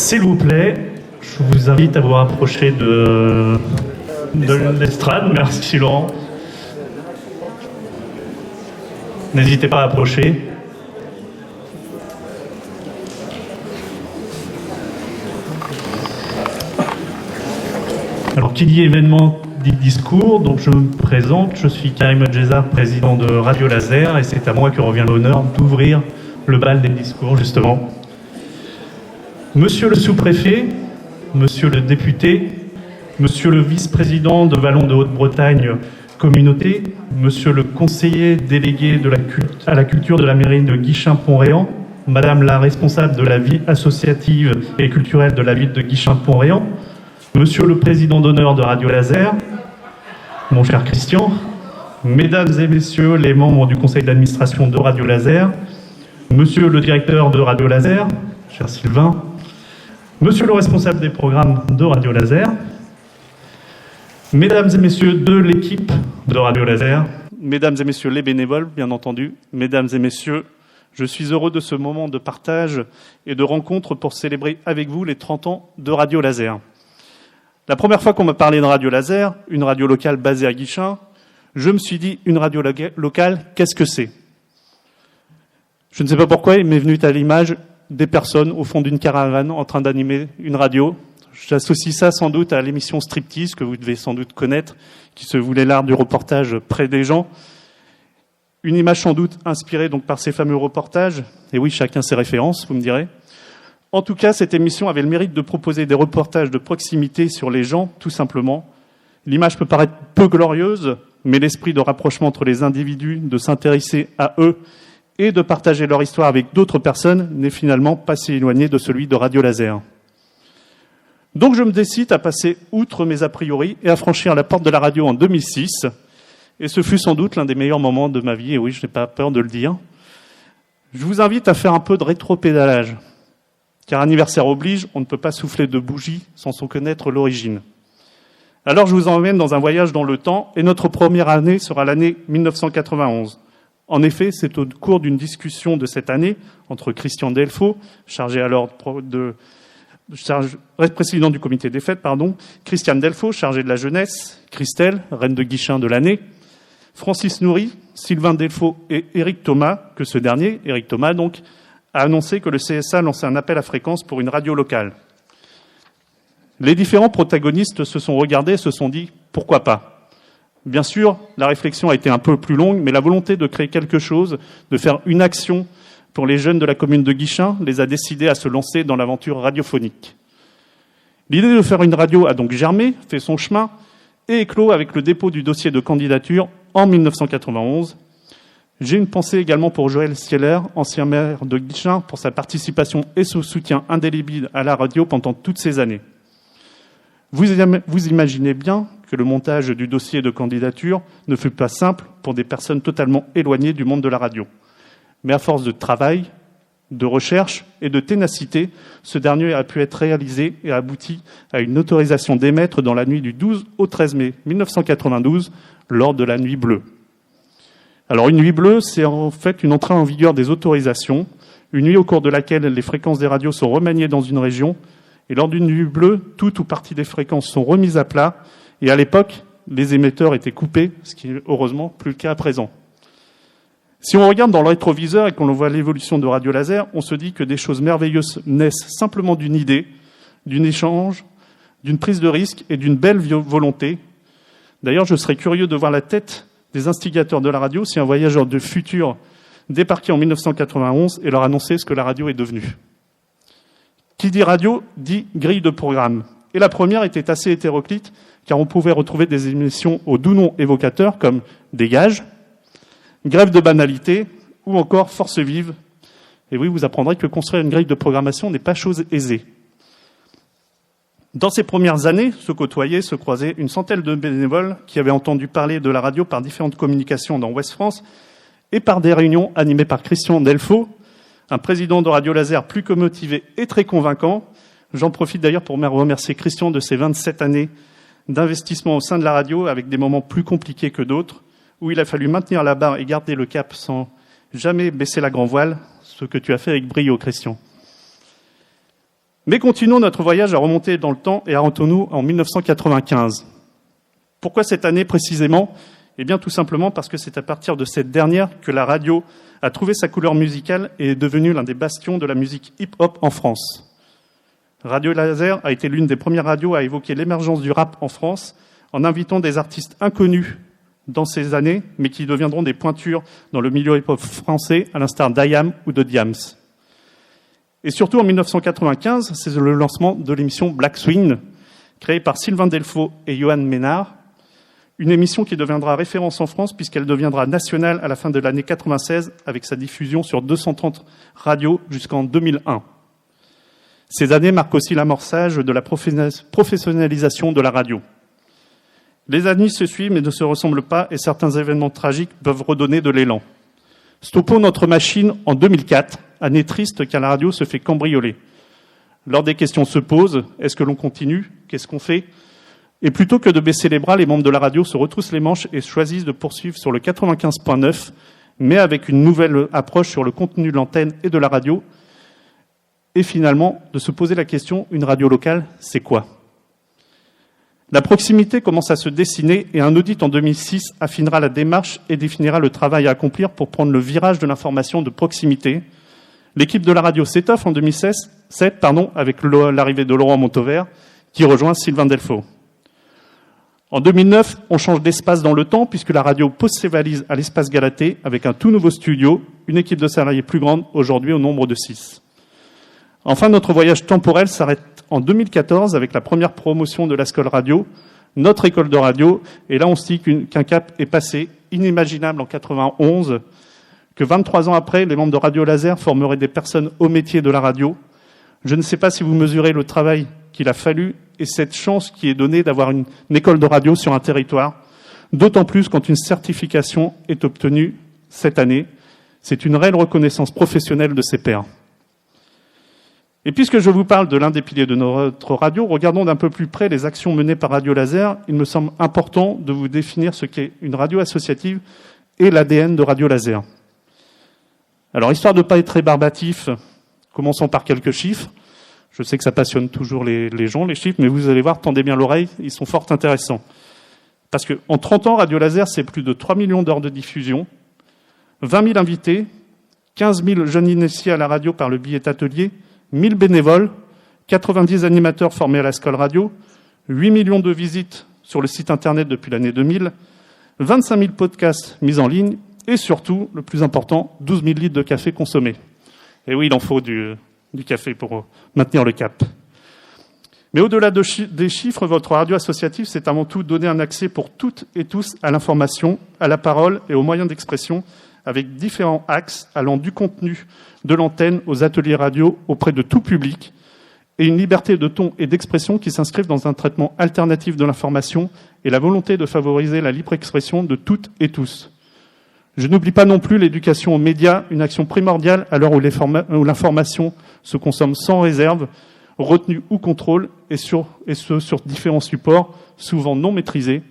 S'il vous plaît, je vous invite à vous rapprocher de l'estrade. Merci Laurent. N'hésitez pas à approcher. Alors, qui dit événement dit discours, donc je me présente, je suis Karim Adjezar, président de Radio Laser, et c'est à moi que revient l'honneur d'ouvrir le bal des discours, justement. Monsieur le sous-préfet, monsieur le député, monsieur le vice-président de Vallon de Haute-Bretagne Communauté, monsieur le conseiller délégué à la culture de la mairie de Guichen-Pont-Réan, madame la responsable de la vie associative et culturelle de la ville de Guichen-Pont-Réan, monsieur le président d'honneur de Radio Laser, mon cher Christian, mesdames et messieurs les membres du conseil d'administration de Radio Laser, monsieur le directeur de Radio Laser, cher Sylvain, monsieur le responsable des programmes de Radio Laser, mesdames et messieurs de l'équipe de Radio Laser, mesdames et messieurs les bénévoles, bien entendu, mesdames et messieurs, je suis heureux de ce moment de partage et de rencontre pour célébrer avec vous les 30 ans de Radio Laser. La première fois qu'on m'a parlé de Radio Laser, une radio locale basée à Guichen, je me suis dit, une radio locale, qu'est-ce que c'est ? Je ne sais pas pourquoi, il m'est venu à l'image des personnes au fond d'une caravane en train d'animer une radio. J'associe ça sans doute à l'émission Striptease, que vous devez sans doute connaître, qui se voulait l'art du reportage près des gens. Une image sans doute inspirée donc par ces fameux reportages. Et oui, chacun ses références, vous me direz. En tout cas, cette émission avait le mérite de proposer des reportages de proximité sur les gens, tout simplement. L'image peut paraître peu glorieuse, mais l'esprit de rapprochement entre les individus, de s'intéresser à eux et de partager leur histoire avec d'autres personnes n'est finalement pas si éloigné de celui de Radio Laser. Donc je me décide à passer outre mes a priori et à franchir la porte de la radio en 2006. Et ce fut sans doute l'un des meilleurs moments de ma vie, et oui, je n'ai pas peur de le dire. Je vous invite à faire un peu de rétro-pédalage. Car anniversaire oblige, on ne peut pas souffler de bougie sans en connaître l'origine. Alors je vous emmène dans un voyage dans le temps, et notre première année sera l'année 1991. En effet, c'est au cours d'une discussion de cette année entre Christian Delfaux, président du comité des fêtes, Christiane Delfaux, chargé de la jeunesse, Christelle, reine de Guichen de l'année, Francis Noury, Sylvain Delfaux et Éric Thomas, que ce dernier, Éric Thomas donc, a annoncé que le CSA lançait un appel à fréquence pour une radio locale. Les différents protagonistes se sont regardés et se sont dit « pourquoi pas ?» Bien sûr, la réflexion a été un peu plus longue, mais la volonté de créer quelque chose, de faire une action pour les jeunes de la commune de Guichen, les a décidés à se lancer dans l'aventure radiophonique. L'idée de faire une radio a donc germé, fait son chemin, et éclos avec le dépôt du dossier de candidature en 1991. J'ai une pensée également pour Joël Sieler, ancien maire de Guichen, pour sa participation et son soutien indélébile à la radio pendant toutes ces années. Vous imaginez bien que le montage du dossier de candidature ne fut pas simple pour des personnes totalement éloignées du monde de la radio. Mais à force de travail, de recherche et de ténacité, ce dernier a pu être réalisé et abouti à une autorisation d'émettre dans la nuit du 12 au 13 mai 1992, lors de la Nuit Bleue. Alors une Nuit Bleue, c'est en fait une entrée en vigueur des autorisations, une nuit au cours de laquelle les fréquences des radios sont remaniées dans une région, et lors d'une Nuit Bleue, toute ou partie des fréquences sont remises à plat, et à l'époque, les émetteurs étaient coupés, ce qui est heureusement plus le cas à présent. Si on regarde dans le rétroviseur et qu'on voit l'évolution de Radio Laser, on se dit que des choses merveilleuses naissent simplement d'une idée, d'un échange, d'une prise de risque et d'une belle volonté. D'ailleurs, je serais curieux de voir la tête des instigateurs de la radio si un voyageur de futur débarquait en 1991 et leur annonçait ce que la radio est devenue. Qui dit radio dit grille de programme. Et la première était assez hétéroclite, car on pouvait retrouver des émissions au doux nom évocateur comme Dégage, Grève de banalité ou encore Force vive. Et oui, vous apprendrez que construire une grille de programmation n'est pas chose aisée. Dans ces premières années, se côtoyaient, se croisaient une centaine de bénévoles qui avaient entendu parler de la radio par différentes communications dans Ouest France et par des réunions animées par Christian Delfaux, un président de Radio Laser plus que motivé et très convaincant. J'en profite d'ailleurs pour remercier Christian de ses 27 années d'investissement au sein de la radio avec des moments plus compliqués que d'autres, où il a fallu maintenir la barre et garder le cap sans jamais baisser la grand voile, ce que tu as fait avec brio, Christian. Mais continuons notre voyage à remonter dans le temps et arrêtons-nous en 1995. Pourquoi cette année précisément ? Eh bien, tout simplement parce que c'est à partir de cette dernière que la radio a trouvé sa couleur musicale et est devenue l'un des bastions de la musique hip-hop en France. Radio Laser a été l'une des premières radios à évoquer l'émergence du rap en France en invitant des artistes inconnus dans ces années, mais qui deviendront des pointures dans le milieu hip-hop français, à l'instar d'IAM ou de Diams. Et surtout, en 1995, c'est le lancement de l'émission Black Swing, créée par Sylvain Delfaux et Johan Ménard, une émission qui deviendra référence en France puisqu'elle deviendra nationale à la fin de l'année 96 avec sa diffusion sur 230 radios jusqu'en 2001. Ces années marquent aussi l'amorçage de la professionnalisation de la radio. Les années se suivent mais ne se ressemblent pas et certains événements tragiques peuvent redonner de l'élan. Stoppons notre machine en 2004, année triste car la radio se fait cambrioler. Lors des questions se posent, est-ce que l'on continue ? Qu'est-ce qu'on fait ? Et plutôt que de baisser les bras, les membres de la radio se retroussent les manches et choisissent de poursuivre sur le 95.9, mais avec une nouvelle approche sur le contenu de l'antenne et de la radio, et finalement de se poser la question, une radio locale, c'est quoi ? La proximité commence à se dessiner et un audit en 2006 affinera la démarche et définira le travail à accomplir pour prendre le virage de l'information de proximité. L'équipe de la radio s'étoffe en 2007 avec l'arrivée de Laurent Montauvert qui rejoint Sylvain Delfaux. En 2009, on change d'espace dans le temps puisque la radio pose ses valises à l'espace Galatée avec un tout nouveau studio, une équipe de salariés plus grande, aujourd'hui au nombre de 6. Enfin, notre voyage temporel s'arrête en 2014 avec la première promotion de la Skol Radio, notre école de radio, et là on se dit qu'un cap est passé, inimaginable en 91, que 23 ans après, les membres de Radio Laser formeraient des personnes au métier de la radio. Je ne sais pas si vous mesurez le travail qu'il a fallu et cette chance qui est donnée d'avoir une école de radio sur un territoire, d'autant plus quand une certification est obtenue cette année. C'est une réelle reconnaissance professionnelle de ses pairs. Et puisque je vous parle de l'un des piliers de notre radio, regardons d'un peu plus près les actions menées par Radio Laser. Il me semble important de vous définir ce qu'est une radio associative et l'ADN de Radio Laser. Alors, histoire de ne pas être rébarbatif, commençons par quelques chiffres. Je sais que ça passionne toujours les gens, les chiffres, mais vous allez voir, tendez bien l'oreille, ils sont fort intéressants. Parce qu'en 30 ans, Radio Laser, c'est plus de 3 millions d'heures de diffusion, 20 000 invités, 15 000 jeunes initiés à la radio par le biais d'ateliers, 1000 bénévoles, 90 animateurs formés à la Skol Radio, 8 millions de visites sur le site internet depuis l'année 2000, 25 000 podcasts mis en ligne, et surtout, le plus important, 12 000 litres de café consommés. Et oui, il en faut du café pour maintenir le cap. Mais au-delà des chiffres, votre radio associative, c'est avant tout donner un accès pour toutes et tous à l'information, à la parole et aux moyens d'expression, avec différents axes allant du contenu de l'antenne aux ateliers radio auprès de tout public, et une liberté de ton et d'expression qui s'inscrivent dans un traitement alternatif de l'information et la volonté de favoriser la libre expression de toutes et tous. Je n'oublie pas non plus l'éducation aux médias, une action primordiale à l'heure où l'information se consomme sans réserve, retenue ou contrôle, et ce sur différents supports, souvent non maîtrisés.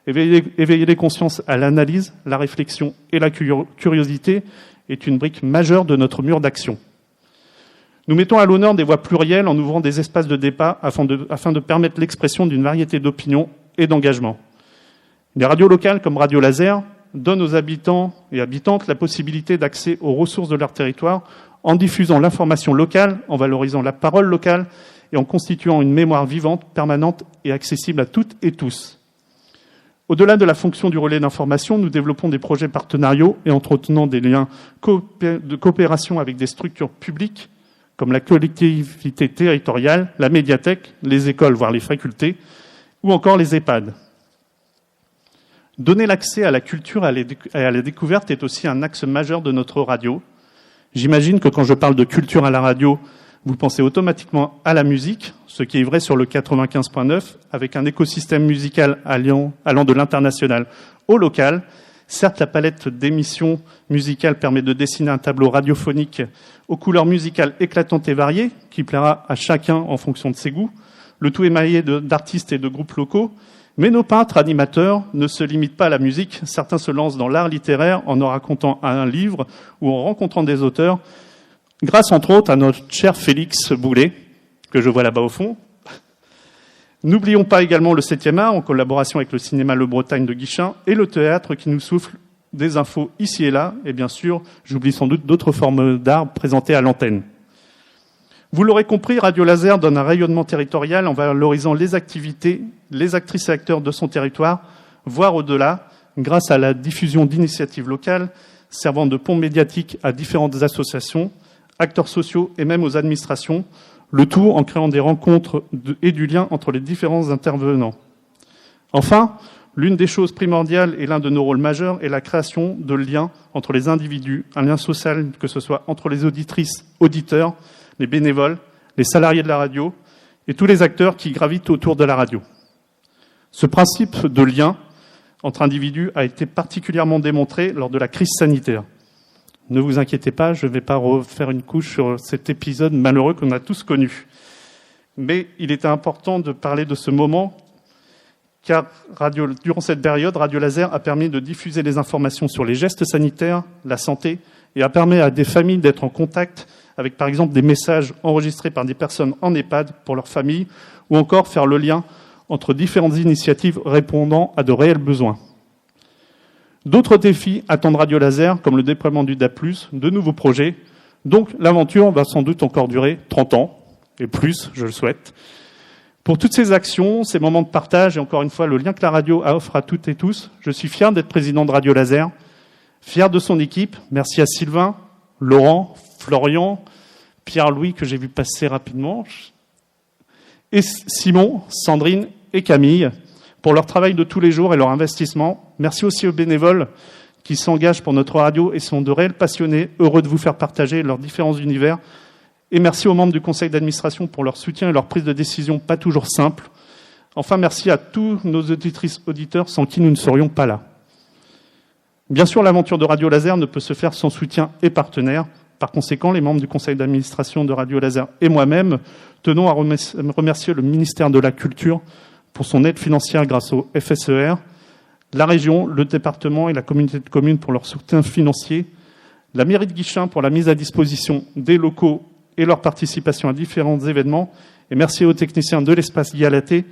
Éveiller les consciences à l'analyse, la réflexion et la curiosité est une brique majeure de notre mur d'action. Nous mettons à l'honneur des voix plurielles en ouvrant des espaces de débat afin de permettre l'expression d'une variété d'opinions et d'engagements. Les radios locales comme Radio Laser donnent aux habitants et habitantes la possibilité d'accès aux ressources de leur territoire en diffusant l'information locale, en valorisant la parole locale et en constituant une mémoire vivante, permanente et accessible à toutes et tous. Au-delà de la fonction du relais d'information, nous développons des projets partenariaux et entretenant des liens de coopération avec des structures publiques comme la collectivité territoriale, la médiathèque, les écoles, voire les facultés, ou encore les EHPAD. Donner l'accès à la culture et à la découverte est aussi un axe majeur de notre radio. J'imagine que quand je parle de culture à la radio, vous pensez automatiquement à la musique, ce qui est vrai sur le 95.9, avec un écosystème musical allant de l'international au local. Certes, la palette d'émissions musicales permet de dessiner un tableau radiophonique aux couleurs musicales éclatantes et variées, qui plaira à chacun en fonction de ses goûts. Le tout émaillé d'artistes et de groupes locaux. Mais nos peintres, animateurs, ne se limitent pas à la musique. Certains se lancent dans l'art littéraire en racontant un livre ou en rencontrant des auteurs, grâce entre autres à notre cher Félix Boulet, que je vois là-bas au fond. N'oublions pas également le 7e art, en collaboration avec le cinéma Le Bretagne de Guichen, et le théâtre qui nous souffle des infos ici et là, et bien sûr, j'oublie sans doute d'autres formes d'art présentées à l'antenne. Vous l'aurez compris, Radio Laser donne un rayonnement territorial en valorisant les activités, les actrices et acteurs de son territoire, voire au-delà, grâce à la diffusion d'initiatives locales servant de pont médiatique à différentes associations, acteurs sociaux et même aux administrations, le tout en créant des rencontres et du lien entre les différents intervenants. Enfin, l'une des choses primordiales et l'un de nos rôles majeurs est la création de liens entre les individus, un lien social, que ce soit entre les auditrices, auditeurs, les bénévoles, les salariés de la radio et tous les acteurs qui gravitent autour de la radio. Ce principe de lien entre individus a été particulièrement démontré lors de la crise sanitaire. Ne vous inquiétez pas, je ne vais pas refaire une couche sur cet épisode malheureux qu'on a tous connu. Mais il était important de parler de ce moment, car durant cette période, Radio Laser a permis de diffuser les informations sur les gestes sanitaires, la santé, et a permis à des familles d'être en contact avec, par exemple, des messages enregistrés par des personnes en EHPAD pour leur famille, ou encore faire le lien entre différentes initiatives répondant à de réels besoins. D'autres défis attendent Radio Laser, comme le déploiement du DAB+, de nouveaux projets. Donc l'aventure va sans doute encore durer 30 ans, et plus, je le souhaite. Pour toutes ces actions, ces moments de partage, et encore une fois, le lien que la radio offre à toutes et tous, je suis fier d'être président de Radio Laser, fier de son équipe. Merci à Sylvain, Laurent, Florian, Pierre-Louis, que j'ai vu passer rapidement, et Simon, Sandrine et Camille, pour leur travail de tous les jours et leur investissement. Merci aussi aux bénévoles qui s'engagent pour notre radio et sont de réels passionnés, heureux de vous faire partager leurs différents univers. Et merci aux membres du conseil d'administration pour leur soutien et leur prise de décision pas toujours simple. Enfin, merci à tous nos auditrices, auditeurs, sans qui nous ne serions pas là. Bien sûr, l'aventure de Radio Laser ne peut se faire sans soutien et partenaires. Par conséquent, les membres du conseil d'administration de Radio Laser et moi-même tenons à remercier le ministère de la Culture pour son aide financière grâce au FSER, la région, le département et la communauté de communes pour leur soutien financier, la mairie de Guichen pour la mise à disposition des locaux et leur participation à différents événements, et merci aux techniciens de l'espace Galatée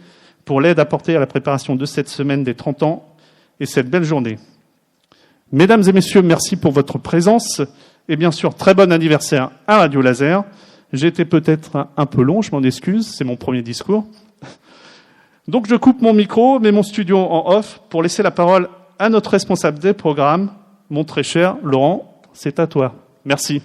pour l'aide apportée à la préparation de cette semaine des 30 ans et cette belle journée. Mesdames et messieurs, merci pour votre présence et bien sûr, très bon anniversaire à Radio Laser. J'ai été peut-être un peu long, je m'en excuse, c'est mon premier discours. Donc je coupe mon micro, mets mon studio en off pour laisser la parole à notre responsable des programmes, mon très cher Laurent, c'est à toi. Merci.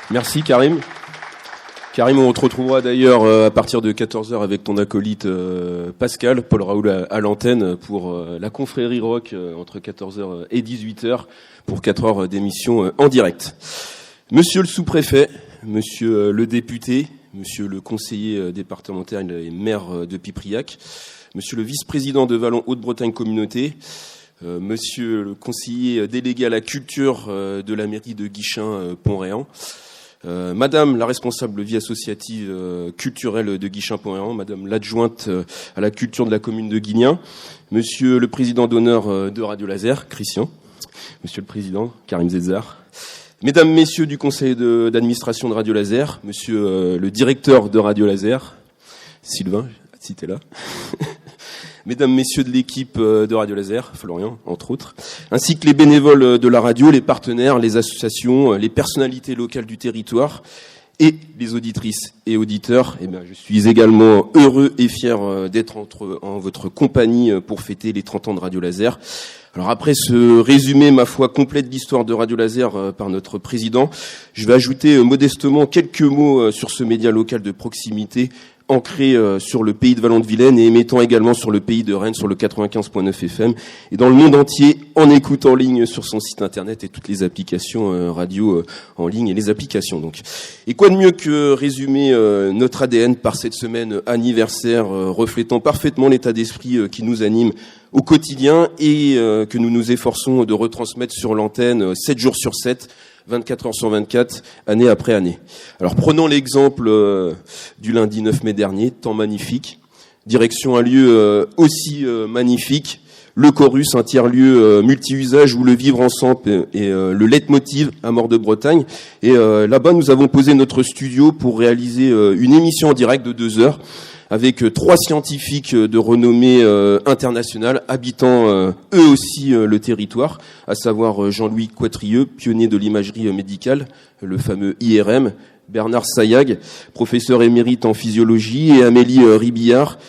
Merci Karim. Karim, on te retrouvera d'ailleurs à partir de 14h avec ton acolyte Pascal, Paul Raoul à l'antenne pour la confrérie rock entre 14h et 18h pour 4 heures d'émission en direct. Monsieur le sous-préfet, monsieur le député, monsieur le conseiller départemental et maire de Pipriac, monsieur le vice-président de Vallon Haute-Bretagne Communauté, monsieur le conseiller délégué à la culture de la mairie de Guichen-Pont-Réan, madame la responsable vie associative culturelle de Guichen-Pont-Réan, madame l'adjointe à la culture de la commune de Guignen, monsieur le président d'honneur de Radio Laser, Christian, monsieur le président, Karim Zedzar, mesdames, messieurs du conseil d'administration de Radio Laser, monsieur le directeur de Radio Laser, Sylvain, si t'es là, mesdames, messieurs de l'équipe de Radio Laser, Florian, entre autres, ainsi que les bénévoles de la radio, les partenaires, les associations, les personnalités locales du territoire et les auditrices et auditeurs. Eh bien, je suis également heureux et fier d'être en votre compagnie pour fêter les 30 ans de Radio Laser. Alors après ce résumé, ma foi, complet de l'histoire de Radio Laser par notre président, je vais ajouter modestement quelques mots sur ce média local de proximité ancré sur le pays de Vallon-de-Vilaine et émettant également sur le pays de Rennes sur le 95.9 FM et dans le monde entier en écoute en ligne sur son site internet et toutes les applications radio en ligne et les applications donc. Et quoi de mieux que résumer notre ADN par cette semaine anniversaire reflétant parfaitement l'état d'esprit qui nous anime au quotidien et que nous nous efforçons de retransmettre sur l'antenne 7 jours sur 7, 24 heures sur 24, année après année. Alors prenons l'exemple du lundi 9 mai dernier, temps magnifique, direction un lieu aussi magnifique, le chorus, un tiers-lieu multi-usage où le vivre ensemble est le leitmotiv à Mort de Bretagne. Et là-bas, nous avons posé notre studio pour réaliser une émission en direct de 2 heures avec 3 scientifiques de renommée internationale, habitant eux aussi le territoire, à savoir Jean-Louis Quatrieux, pionnier de l'imagerie médicale, le fameux IRM, Bernard Sayag, professeur émérite en physiologie, et Amélie Ribillard,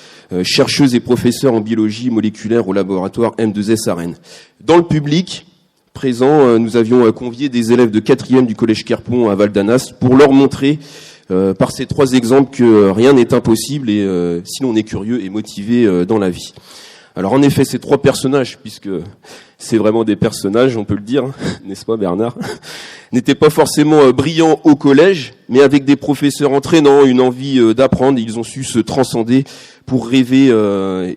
chercheuse et professeure en biologie moléculaire au laboratoire M2S à Rennes. Dans le public présent, nous avions convié des élèves de 4e du collège Querpon à Val-d'Anas pour leur montrer par ces 3 exemples que rien n'est impossible et si l'on est curieux et motivé dans la vie. Alors en effet, ces 3 personnages, puisque c'est vraiment des personnages, on peut le dire, n'est-ce pas Bernard, n'étaient pas forcément brillants au collège, mais avec des professeurs entraînants, une envie d'apprendre, ils ont su se transcender pour rêver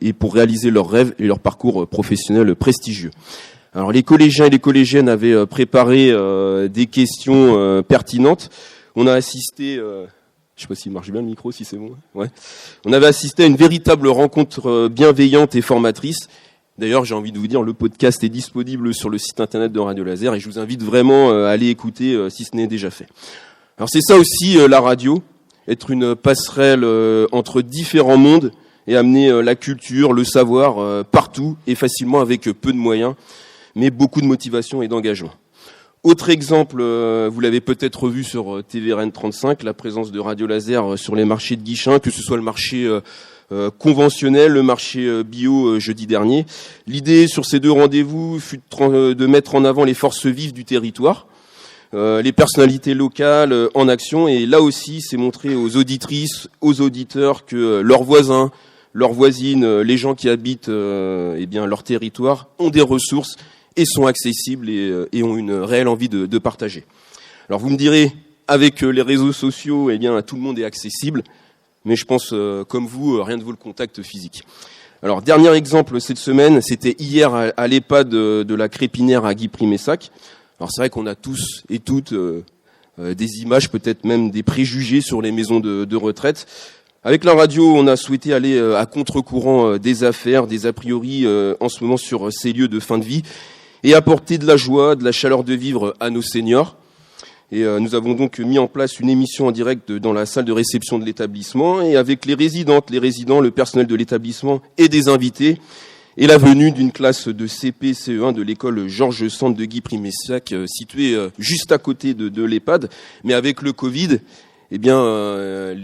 et pour réaliser leurs rêves et leur parcours professionnel prestigieux. Alors les collégiens et les collégiennes avaient préparé des questions pertinentes. On a assisté, je sais pas s'il marche bien le micro, si c'est bon. Ouais. On avait assisté à une véritable rencontre bienveillante et formatrice. D'ailleurs, j'ai envie de vous dire, le podcast est disponible sur le site internet de Radio Laser et je vous invite vraiment à aller écouter si ce n'est déjà fait. Alors c'est ça aussi la radio, être une passerelle entre différents mondes et amener la culture, le savoir partout et facilement avec peu de moyens, mais beaucoup de motivation et d'engagement. Autre exemple, vous l'avez peut-être vu sur TVRN 35, la présence de Radio Laser sur les marchés de Guichen, que ce soit le marché conventionnel, le marché bio jeudi dernier. L'idée sur ces 2 rendez-vous fut de mettre en avant les forces vives du territoire, les personnalités locales en action, et là aussi c'est montrer aux auditrices, aux auditeurs que leurs voisins, leurs voisines, les gens qui habitent leur territoire ont des ressources et sont accessibles et ont une réelle envie de partager. Alors vous me direz, avec les réseaux sociaux, tout le monde est accessible, mais je pense, comme vous, rien ne vaut le contact physique. Alors dernier exemple cette semaine, c'était hier à l'EHPAD de la Crépinière à Guipry-Messac. Alors c'est vrai qu'on a tous et toutes des images, peut-être même des préjugés sur les maisons de retraite. Avec la radio, on a souhaité aller à contre-courant des affaires, des a priori en ce moment sur ces lieux de fin de vie, et apporter de la joie, de la chaleur de vivre à nos seniors. Et nous avons donc mis en place une émission en direct dans la salle de réception de l'établissement, et avec les résidentes, les résidents, le personnel de l'établissement et des invités, et la venue d'une classe de CP CE1 de l'école Georges Sand de Guipry-Messac, située juste à côté de l'EHPAD. Mais avec le Covid, on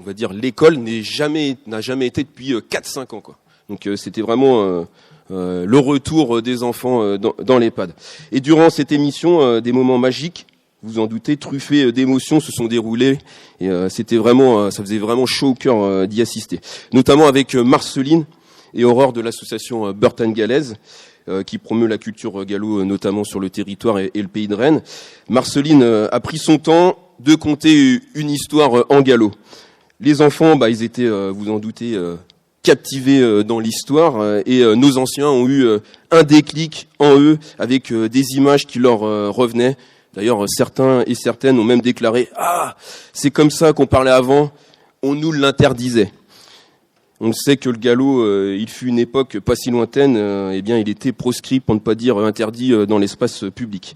va dire l'école n'a jamais été depuis 4-5 ans, quoi. Donc c'était vraiment le retour des enfants dans l'EHPAD. Et durant cette émission, des moments magiques, vous en doutez, truffés d'émotions, se sont déroulés. Et c'était vraiment, ça faisait vraiment chaud au cœur d'y assister. Notamment avec Marceline et Aurore de l'association Burton Galaise, qui promeut la culture gallo, notamment sur le territoire et le pays de Rennes. Marceline a pris son temps de conter une histoire en gallo. Les enfants, ils étaient, vous en doutez, captivés dans l'histoire, et nos anciens ont eu un déclic en eux avec des images qui leur revenaient. D'ailleurs, certains et certaines ont même déclaré « Ah, c'est comme ça qu'on parlait avant, on nous l'interdisait ». On sait que le gallo, il fut une époque pas si lointaine, il était proscrit, pour ne pas dire interdit, dans l'espace public.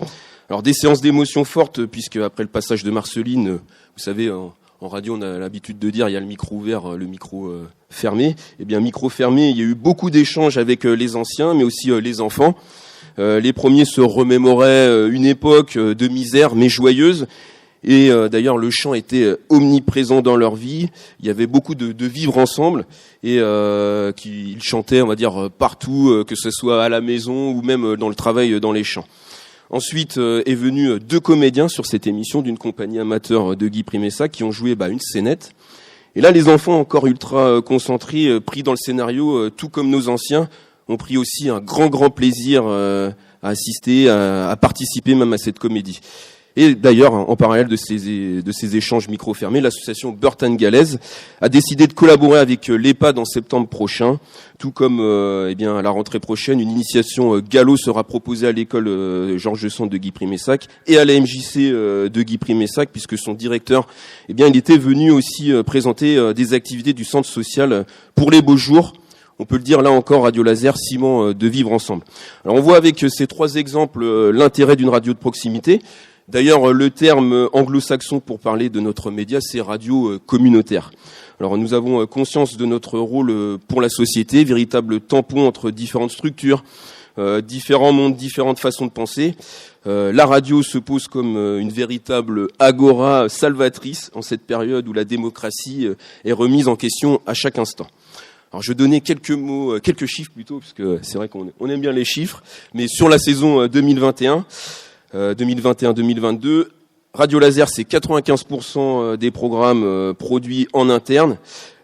Alors des séances d'émotions fortes, puisque après le passage de Marceline, vous savez, en radio, on a l'habitude de dire il y a le micro ouvert, le micro fermé. Micro fermé, il y a eu beaucoup d'échanges avec les anciens, mais aussi les enfants. Les premiers se remémoraient une époque de misère, mais joyeuse. Et d'ailleurs, le chant était omniprésent dans leur vie. Il y avait beaucoup de vivre ensemble. Et ils chantaient, on va dire, partout, que ce soit à la maison ou même dans le travail, dans les champs. Ensuite est venu 2 comédiens sur cette émission d'une compagnie amateur de Guipry-Messac qui ont joué une scénette. Et là, les enfants, encore ultra concentrés, pris dans le scénario, tout comme nos anciens, ont pris aussi un grand plaisir à assister, à participer même à cette comédie. Et d'ailleurs, en parallèle de ces échanges micro fermés, l'association Burton Galaise a décidé de collaborer avec l'EHPAD en septembre prochain, tout comme à la rentrée prochaine, une initiation gallo sera proposée à l'école Georges Sand de Guipry-Messac et à la MJC de Guipry-Messac, puisque son directeur, il était venu aussi présenter des activités du centre social pour les beaux jours, On peut le dire là encore, Radio Laser, ciment de vivre ensemble. Alors on voit avec ces 3 exemples l'intérêt d'une radio de proximité. D'ailleurs, le terme anglo-saxon pour parler de notre média, c'est radio communautaire. Alors nous avons conscience de notre rôle pour la société, véritable tampon entre différentes structures, différents mondes, différentes façons de penser. La radio se pose comme une véritable agora salvatrice en cette période où la démocratie est remise en question à chaque instant. Alors je vais donner quelques chiffres plutôt, parce que c'est vrai qu'on aime bien les chiffres, mais sur la saison 2021-2022, Radio Laser, c'est 95% des programmes produits en interne,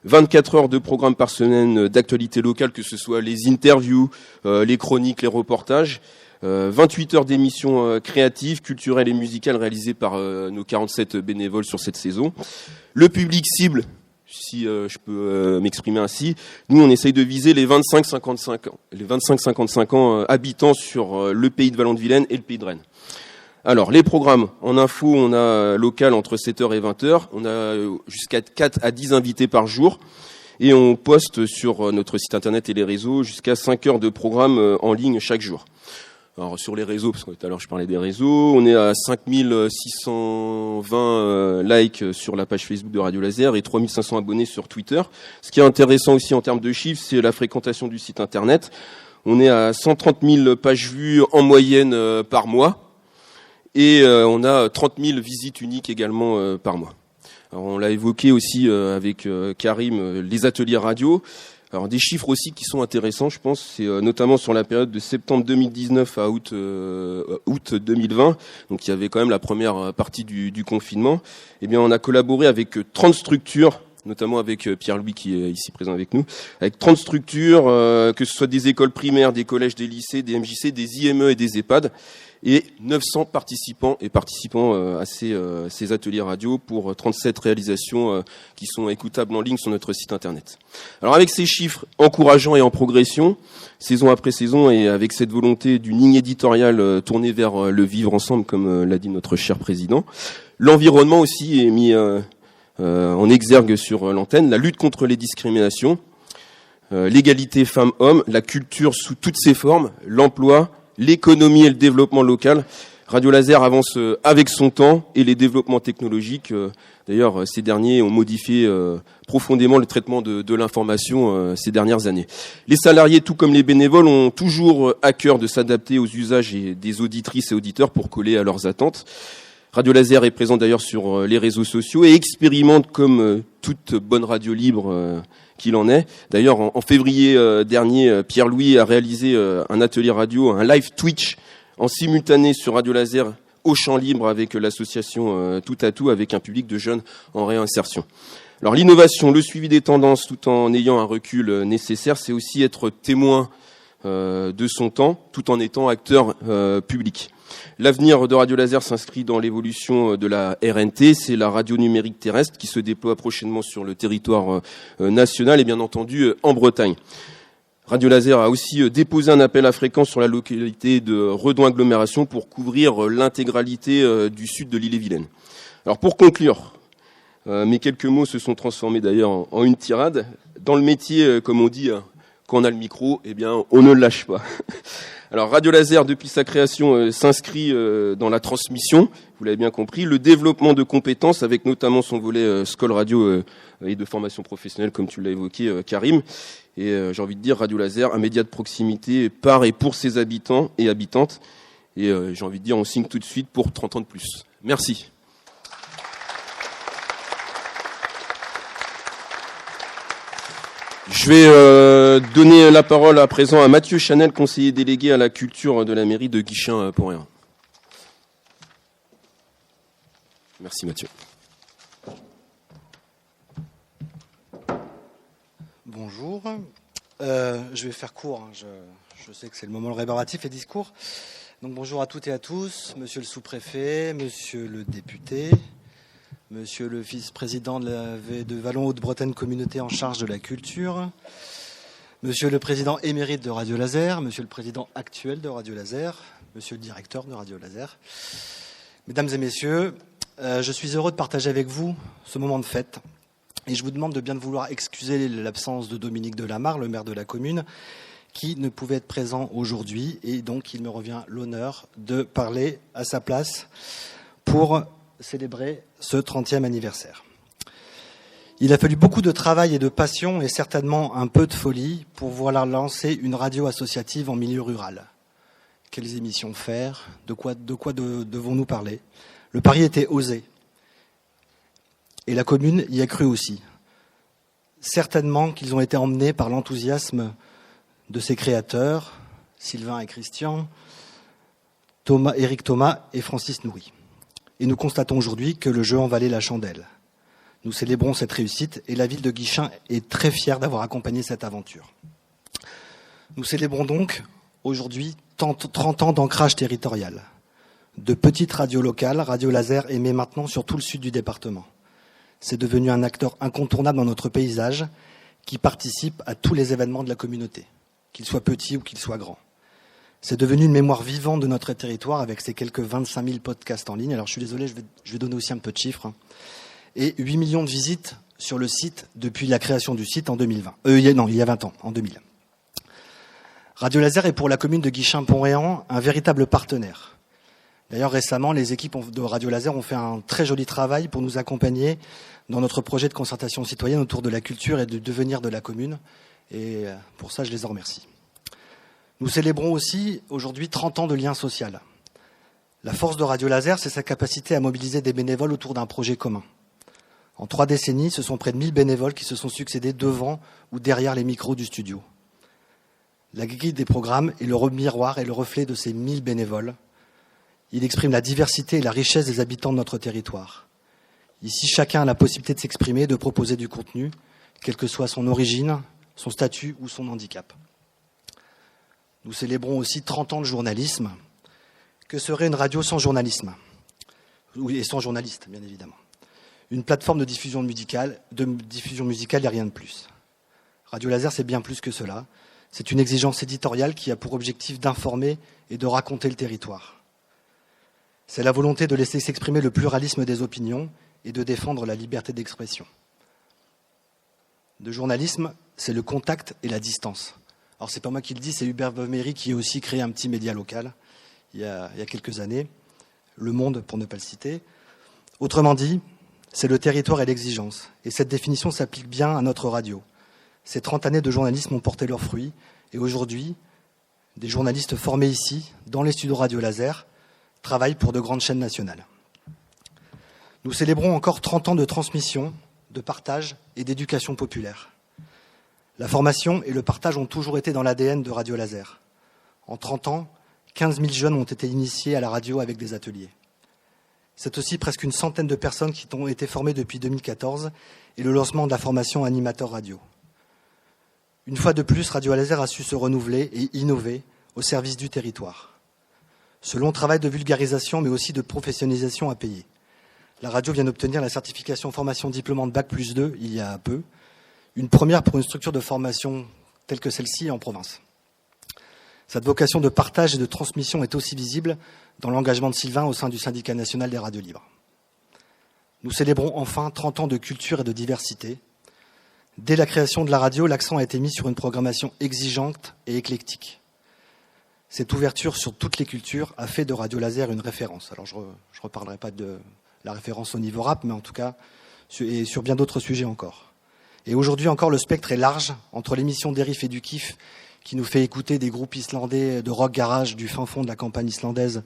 24 heures de programmes par semaine d'actualité locale, que ce soit les interviews, les chroniques, les reportages, 28 heures d'émissions créatives, culturelles et musicales réalisées par nos 47 bénévoles sur cette saison. Le public cible, si je peux m'exprimer ainsi, nous on essaye de viser les 25-55 ans habitants sur le pays de Vallon-de-Vilaine et le pays de Rennes. Alors, les programmes, en info, on a local entre 7h et 20h, on a jusqu'à 4 à 10 invités par jour, et on poste sur notre site internet et les réseaux jusqu'à 5 heures de programmes en ligne chaque jour. Alors, sur les réseaux, parce que tout à l'heure je parlais des réseaux, on est à 5620 likes sur la page Facebook de Radio Laser et 3500 abonnés sur Twitter. Ce qui est intéressant aussi en termes de chiffres, c'est la fréquentation du site internet. On est à 130 000 pages vues en moyenne par mois. Et on a 30 000 visites uniques également par mois. Alors, on l'a évoqué aussi avec Karim, les ateliers radio. Alors des chiffres aussi qui sont intéressants, je pense, c'est notamment sur la période de septembre 2019 à août 2020. Donc il y avait quand même la première partie du confinement. Eh bien, on a collaboré avec 30 structures, notamment avec Pierre-Louis qui est ici présent avec nous, avec 30 structures, que ce soit des écoles primaires, des collèges, des lycées, des MJC, des IME et des EHPAD, et 900 participants à ces ateliers radio pour 37 réalisations qui sont écoutables en ligne sur notre site internet. Alors avec ces chiffres encourageants et en progression, saison après saison, et avec cette volonté d'une ligne éditoriale tournée vers le vivre ensemble, comme l'a dit notre cher président, l'environnement aussi est mis en exergue sur l'antenne, la lutte contre les discriminations, l'égalité femmes-hommes, la culture sous toutes ses formes, l'emploi, l'économie et le développement local. Radio Laser avance avec son temps et les développements technologiques. D'ailleurs, ces derniers ont modifié profondément le traitement de l'information ces dernières années. Les salariés, tout comme les bénévoles, ont toujours à cœur de s'adapter aux usages des auditrices et auditeurs pour coller à leurs attentes. Radio Laser est présent d'ailleurs sur les réseaux sociaux et expérimente comme toute bonne radio libre qu'il en est. D'ailleurs, en février dernier, Pierre-Louis a réalisé un atelier radio, un live Twitch en simultané sur Radio Laser au champ libre avec l'association Tout à Tout, avec un public de jeunes en réinsertion. Alors l'innovation, le suivi des tendances tout en ayant un recul nécessaire, c'est aussi être témoin de son temps tout en étant acteur public. L'avenir de Radio Laser s'inscrit dans l'évolution de la RNT, c'est la radio numérique terrestre qui se déploie prochainement sur le territoire national et bien entendu en Bretagne. Radio Laser a aussi déposé un appel à fréquence sur la localité de Redon-Agglomération pour couvrir l'intégralité du sud de l'Ille-et-Vilaine. Alors pour conclure, mes quelques mots se sont transformés d'ailleurs en une tirade. Dans le métier, comme on dit, quand on a le micro, eh bien on ne le lâche pas. Alors Radio Laser, depuis sa création, s'inscrit dans la transmission, vous l'avez bien compris, le développement de compétences avec notamment son volet Scol Radio et de formation professionnelle, comme tu l'as évoqué, Karim. Et j'ai envie de dire Radio Laser, un média de proximité par et pour ses habitants et habitantes. Et j'ai envie de dire, on signe tout de suite pour 30 ans de plus. Merci. Je vais donner la parole à présent à Mathieu Chanel, conseiller délégué à la culture de la mairie de Guichen-Pont-Réan. Merci Mathieu. Bonjour. Je vais faire court. Je sais que c'est le moment rébarbatif et discours. Donc bonjour à toutes et à tous, monsieur le sous-préfet, monsieur le député, monsieur le vice-président de Vallon-Haute-Bretagne Communauté en charge de la culture, monsieur le président émérite de Radio Laser, monsieur le président actuel de Radio Laser, monsieur le directeur de Radio Laser. Mesdames et messieurs, je suis heureux de partager avec vous ce moment de fête Et je vous demande de bien vouloir excuser l'absence de Dominique Delamarre, le maire de la commune, qui ne pouvait être présent aujourd'hui. Et donc, il me revient l'honneur de parler à sa place pour célébrer ce 30e anniversaire. Il a fallu beaucoup de travail et de passion et certainement un peu de folie pour vouloir lancer une radio associative en milieu rural. Quelles émissions faire? De quoi devons-nous parler? Le pari était osé. Et la commune y a cru aussi. Certainement qu'ils ont été emmenés par l'enthousiasme de ses créateurs, Sylvain et Christian, Éric Thomas et Francis Noury. Et nous constatons aujourd'hui que le jeu en valait la chandelle. Nous célébrons cette réussite et la ville de Guichen est très fière d'avoir accompagné cette aventure. Nous célébrons donc aujourd'hui 30 ans d'ancrage territorial. De petites radios locales, Radio Laser émet maintenant sur tout le sud du département. C'est devenu un acteur incontournable dans notre paysage qui participe à tous les événements de la communauté, qu'ils soient petits ou qu'ils soient grands. C'est devenu une mémoire vivante de notre territoire avec ses quelques 25 000 podcasts en ligne. Alors je suis désolé, je vais donner aussi un peu de chiffres. Et 8 millions de visites sur le site depuis la création du site en 2020. Il y a 20 ans, en 2000. Radio Laser est pour la commune de Guichen-Pont-Réan un véritable partenaire. D'ailleurs, récemment, les équipes de Radio Laser ont fait un très joli travail pour nous accompagner dans notre projet de concertation citoyenne autour de la culture et du devenir de la commune. Et pour ça, je les en remercie. Nous célébrons aussi aujourd'hui 30 ans de lien social. La force de Radio Laser, c'est sa capacité à mobiliser des bénévoles autour d'un projet commun. En 3 décennies, ce sont près de 1000 bénévoles qui se sont succédés devant ou derrière les micros du studio. La grille des programmes est le miroir et le reflet de ces 1000 bénévoles. Il exprime la diversité et la richesse des habitants de notre territoire. Ici, chacun a la possibilité de s'exprimer, de proposer du contenu, quelle que soit son origine, son statut ou son handicap. Nous célébrons aussi 30 ans de journalisme. Que serait une radio sans journalisme? Et sans journaliste, bien évidemment. Une plateforme de diffusion musicale, il n'y a rien de plus. Radio Laser, c'est bien plus que cela. C'est une exigence éditoriale qui a pour objectif d'informer et de raconter le territoire. C'est la volonté de laisser s'exprimer le pluralisme des opinions et de défendre la liberté d'expression. Le journalisme, c'est le contact et la distance. Alors, c'est pas moi qui le dis, c'est Hubert Beuve-Méry qui a aussi créé un petit média local il y a quelques années, Le Monde pour ne pas le citer. Autrement dit, c'est le territoire et l'exigence. Et cette définition s'applique bien à notre radio. Ces 30 années de journalisme ont porté leurs fruits. Et aujourd'hui, des journalistes formés ici, dans les studios Radio Laser, travaillent pour de grandes chaînes nationales. Nous célébrons encore 30 ans de transmission, de partage et d'éducation populaire. La formation et le partage ont toujours été dans l'ADN de Radio Laser. En 30 ans, 15 000 jeunes ont été initiés à la radio avec des ateliers. C'est aussi presque une centaine de personnes qui ont été formées depuis 2014 et le lancement de la formation animateur radio. Une fois de plus, Radio Laser a su se renouveler et innover au service du territoire. Ce long travail de vulgarisation, mais aussi de professionnalisation a payé. La radio vient d'obtenir la certification formation diplômante Bac+2 il y a peu, une première pour une structure de formation telle que celle-ci en province. Cette vocation de partage et de transmission est aussi visible dans l'engagement de Sylvain au sein du syndicat national des radios libres. Nous célébrons enfin 30 ans de culture et de diversité. Dès la création de la radio, l'accent a été mis sur une programmation exigeante et éclectique. Cette ouverture sur toutes les cultures a fait de Radio Laser une référence. Alors je ne reparlerai pas de la référence au niveau rap, mais en tout cas et sur bien d'autres sujets encore. Et aujourd'hui encore, le spectre est large entre l'émission d'Erif et du Kiff qui nous fait écouter des groupes islandais de rock garage du fin fond de la campagne islandaise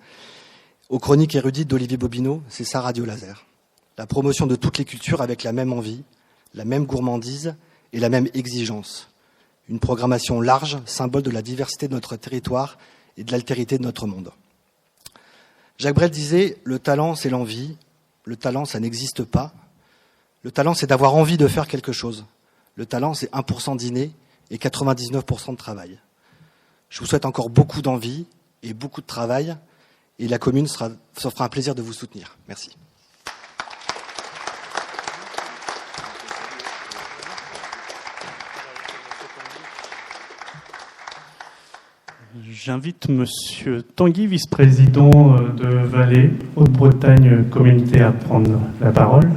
aux chroniques érudites d'Olivier Bobineau, c'est ça Radio Laser. La promotion de toutes les cultures avec la même envie, la même gourmandise et la même exigence. Une programmation large, symbole de la diversité de notre territoire et de l'altérité de notre monde. Jacques Brel disait « Le talent, c'est l'envie. Le talent, ça n'existe pas. Le talent, c'est d'avoir envie de faire quelque chose. Le talent, c'est 1% d'inné et 99% de travail. » Je vous souhaite encore beaucoup d'envie et beaucoup de travail. Et la commune se fera un plaisir de vous soutenir. Merci. J'invite Monsieur Tanguy, vice-président de Valais, Haute-Bretagne Communauté, à prendre la parole.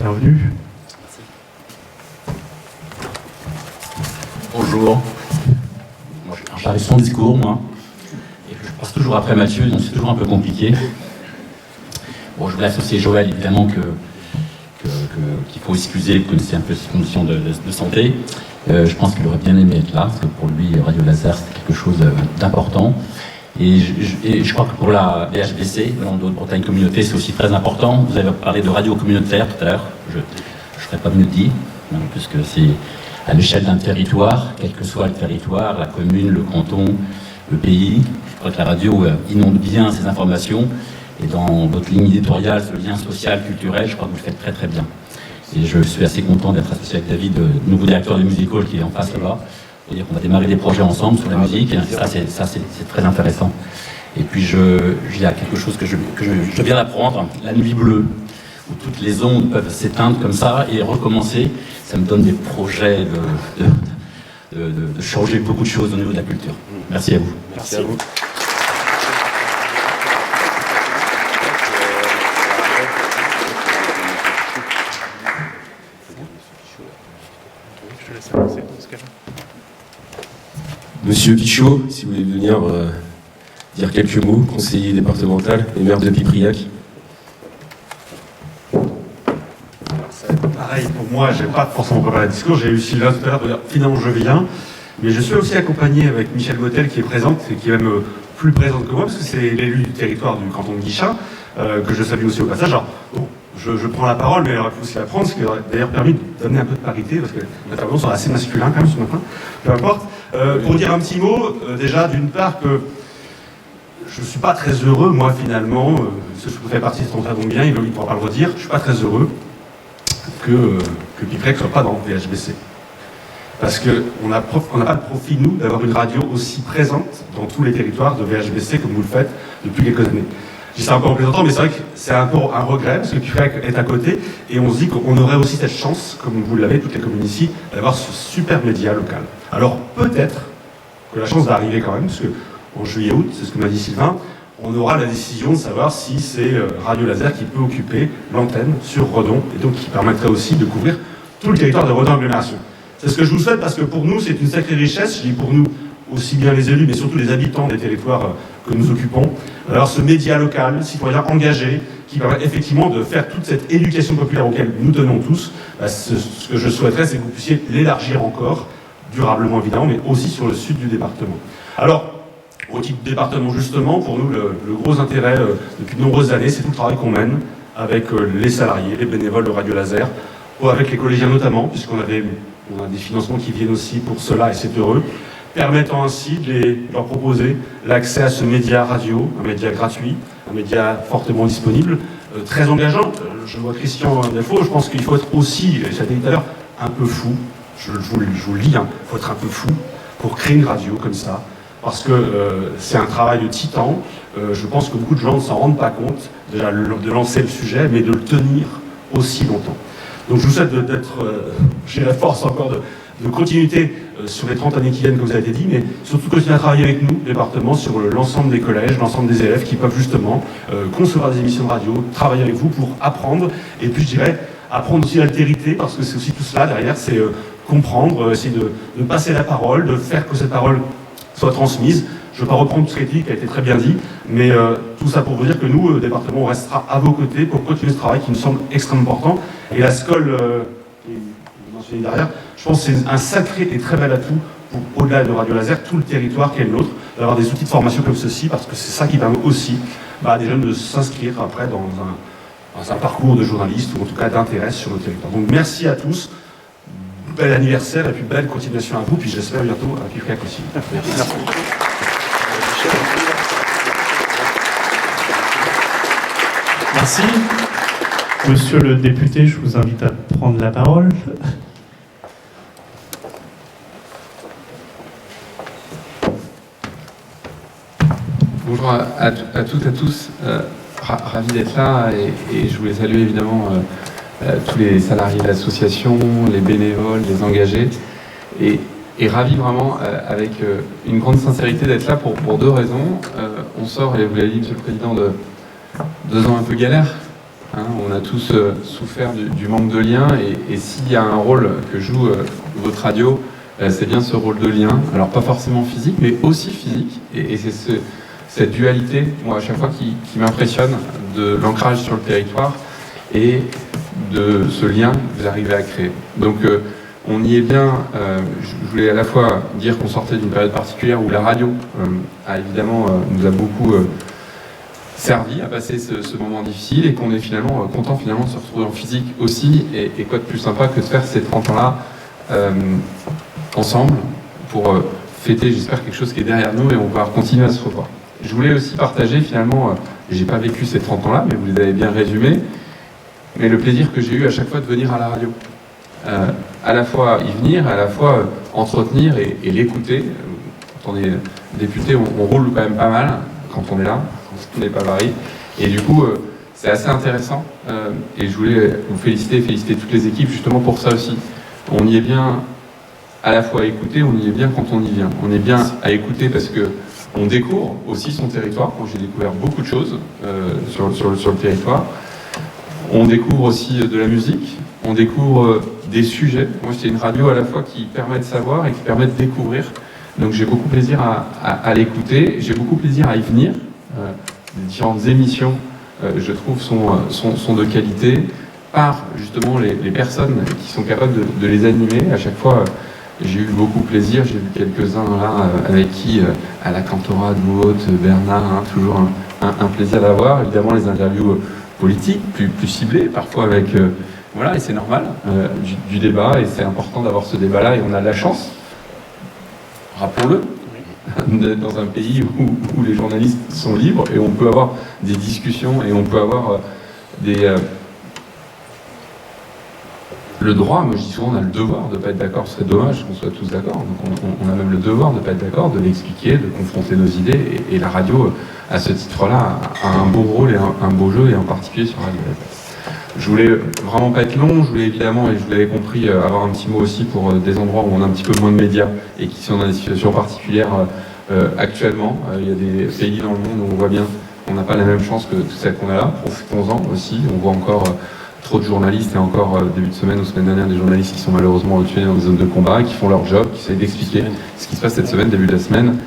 Bienvenue. Bonjour. J'arrive sans discours, moi. Et je passe toujours après Mathieu, donc c'est toujours un peu compliqué. Bon, je voulais associer Joël, évidemment, qu'il faut excuser, vous connaissez un peu ses conditions de santé. Je pense qu'il aurait bien aimé être là, parce que pour lui, Radio Laser, c'était quelque chose d'important. Et je crois que pour la VHBC, le Haute-Bretagne Communauté, c'est aussi très important. Vous avez parlé de radio communautaire tout à l'heure. Je ne ferais pas mieux dit, puisque c'est à l'échelle d'un territoire, quel que soit le territoire, la commune, le canton, le pays. Je crois que la radio inonde bien ces informations. Et dans votre ligne éditoriale, ce lien social, culturel, je crois que vous le faites très très bien. Et je suis assez content d'être associé avec David, nouveau directeur de Music Hall qui est en face là-bas. C'est-à-dire qu'on va démarrer des projets ensemble sur la musique. Et ça, c'est très intéressant. Et puis, il y a quelque chose que je viens d'apprendre, la nuit bleue, où toutes les ondes peuvent s'éteindre comme ça et recommencer. Ça me donne des projets de changer beaucoup de choses au niveau de la culture. Merci à vous. Merci à vous. Monsieur Pichot, si vous voulez venir dire quelques mots, conseiller départemental et maire de Pipriac. Pareil, pour moi, je n'ai pas forcément préparé le discours, j'ai eu Sylvain tout à l'heure de dire finalement je viens, mais je suis aussi accompagné avec Michel Motel qui est présente, et qui est même plus présente que moi, parce que c'est l'élu du territoire du canton de Guichen, que je salue aussi au passage. Alors, bon, je prends la parole, mais il aurait pu aussi la prendre, ce qui aurait d'ailleurs permis d'amener un peu de parité, parce que les intervenants sont assez masculins quand même ce matin, peu importe. Pour dire un petit mot, déjà d'une part que je ne suis pas très heureux, moi finalement, ce que je fais partie de son très bon bien, il ne pourra pas le redire, je ne suis pas très heureux que Pipriac ne soit pas dans le VHBC. Parce qu'on n'a pas de profit, nous, d'avoir une radio aussi présente dans tous les territoires de VHBC comme vous le faites depuis quelques années. Je dis ça un peu en plaisantant, mais c'est vrai que c'est un peu un regret, parce que Pipriac est à côté, et on se dit qu'on aurait aussi cette chance, comme vous l'avez, toutes les communes ici, d'avoir ce super média local. Alors peut-être que la chance va arriver quand même, parce qu'en juillet-août, c'est ce que m'a dit Sylvain, on aura la décision de savoir si c'est Radio Laser qui peut occuper l'antenne sur Redon, et donc qui permettrait aussi de couvrir tout le territoire de Redon Agglomération. C'est ce que je vous souhaite, parce que pour nous, c'est une sacrée richesse, je dis pour nous, aussi bien les élus, mais surtout les habitants des territoires que nous occupons. Alors ce média local, citoyen engagé, qui permet effectivement de faire toute cette éducation populaire auquel nous tenons tous, ce que je souhaiterais, c'est que vous puissiez l'élargir encore, durablement évidemment, mais aussi sur le sud du département. Alors, au titre du département justement, pour nous, le gros intérêt depuis de nombreuses années, c'est tout le travail qu'on mène avec les salariés, les bénévoles de Radio Laser, ou avec les collégiens notamment, puisqu'on a des financements qui viennent aussi pour cela, et c'est heureux, permettant ainsi de leur proposer l'accès à ce média radio, un média gratuit, un média fortement disponible, très engageant. Je vois Christian Delfaux, je pense qu'il faut être aussi, et ça a été dit tout à l'heure, un peu fou, je vous le dis, il faut être un peu fou pour créer une radio comme ça, parce que c'est un travail de titan. Je pense que beaucoup de gens ne s'en rendent pas compte, déjà de lancer le sujet, mais de le tenir aussi longtemps. Donc je vous souhaite d'être, j'ai la force encore de continuité sur les 30 années qui viennent, comme ça a été dit, mais surtout continuer à travailler avec nous, département, sur l'ensemble des collèges, l'ensemble des élèves qui peuvent justement concevoir des émissions de radio, travailler avec vous pour apprendre, et puis je dirais apprendre aussi l'altérité, parce que c'est aussi tout cela derrière, c'est comprendre, essayer de passer la parole, de faire que cette parole soit transmise. Je ne veux pas reprendre tout ce qui a été très bien dit, mais tout ça pour vous dire que nous, département, on restera à vos côtés pour continuer ce travail qui nous semble extrêmement important. Et la SCOL, qui est mentionnée derrière, je pense que c'est un sacré et très bel atout pour, au-delà de Radio Laser, tout le territoire qui est le nôtre, d'avoir des outils de formation comme ceci, parce que c'est ça qui permet aussi à des jeunes de s'inscrire après dans un parcours de journaliste, ou en tout cas d'intérêt sur le territoire. Donc merci à tous, bel anniversaire et puis belle continuation à vous, puis j'espère bientôt à Pipriac aussi. Merci. Merci. Monsieur le député, je vous invite à prendre la parole. Bonjour à toutes et à tous. Ravi d'être là et je voulais saluer évidemment tous les salariés de l'association, les bénévoles, les engagés et ravi vraiment avec une grande sincérité d'être là pour deux raisons. On sort, et vous l'avez dit Monsieur le Président, de 2 ans un peu galères hein. On a tous souffert du manque de lien, et s'il y a un rôle que joue votre radio, c'est bien ce rôle de lien. Alors pas forcément physique, mais aussi physique. Et c'est cette dualité, moi, à chaque fois, qui m'impressionne, de l'ancrage sur le territoire et de ce lien que vous arrivez à créer. Donc on y est bien. Je voulais à la fois dire qu'on sortait d'une période particulière où la radio nous a beaucoup servi à passer ce moment difficile, et qu'on est finalement content de se retrouver en physique aussi, et quoi de plus sympa que de faire ces 30 ans-là ensemble pour fêter, j'espère, quelque chose qui est derrière nous, et on va pouvoir continuer à se revoir. Je voulais aussi partager finalement, j'ai pas vécu ces 30 ans-là, mais vous les avez bien résumés, mais le plaisir que j'ai eu à chaque fois de venir à la radio. À la fois y venir, à la fois entretenir et l'écouter. Quand on est député, on roule quand même pas mal quand on est là, quand on n'est pas varié. Et du coup, c'est assez intéressant. Et je voulais vous féliciter toutes les équipes justement pour ça aussi. On y est bien à la fois à écouter, on y est bien quand on y vient. On est bien à écouter parce que on découvre aussi son territoire. Moi, j'ai découvert beaucoup de choses sur le territoire. On découvre aussi de la musique, on découvre des sujets. Moi, c'est une radio à la fois qui permet de savoir et qui permet de découvrir. Donc j'ai beaucoup plaisir à l'écouter, j'ai beaucoup plaisir à y venir. Les différentes émissions, je trouve, sont de qualité par justement les personnes qui sont capables de les animer. À chaque fois, j'ai eu beaucoup plaisir. J'ai vu quelques-uns là avec qui, à la Cantora de Haute, Bernard, hein, toujours un plaisir d'avoir. Évidemment, les interviews politiques, plus ciblées, parfois avec... voilà, et c'est normal, du débat, et c'est important d'avoir ce débat-là, et on a de la chance, rappelons-le, d'être dans un pays où les journalistes sont libres, et on peut avoir des discussions, et on peut avoir le droit, moi je dis souvent, on a le devoir de ne pas être d'accord, ce serait dommage qu'on soit tous d'accord, donc on a même le devoir de ne pas être d'accord, de l'expliquer, de confronter nos idées, et la radio, à ce titre-là, a un beau rôle et un beau jeu, et en particulier sur Radio La. Je voulais vraiment pas être long, je voulais évidemment, et je vous l'avez compris, avoir un petit mot aussi pour des endroits où on a un petit peu moins de médias et qui sont dans des situations particulières actuellement. Il y a des pays dans le monde où on voit bien qu'on n'a pas la même chance que celle qu'on a là. Profitons-en aussi. On voit encore trop de journalistes, et encore début de semaine ou semaine dernière, des journalistes qui sont malheureusement tués dans des zones de combat, qui font leur job, qui essayent d'expliquer ce qui se passe cette semaine, début de la semaine,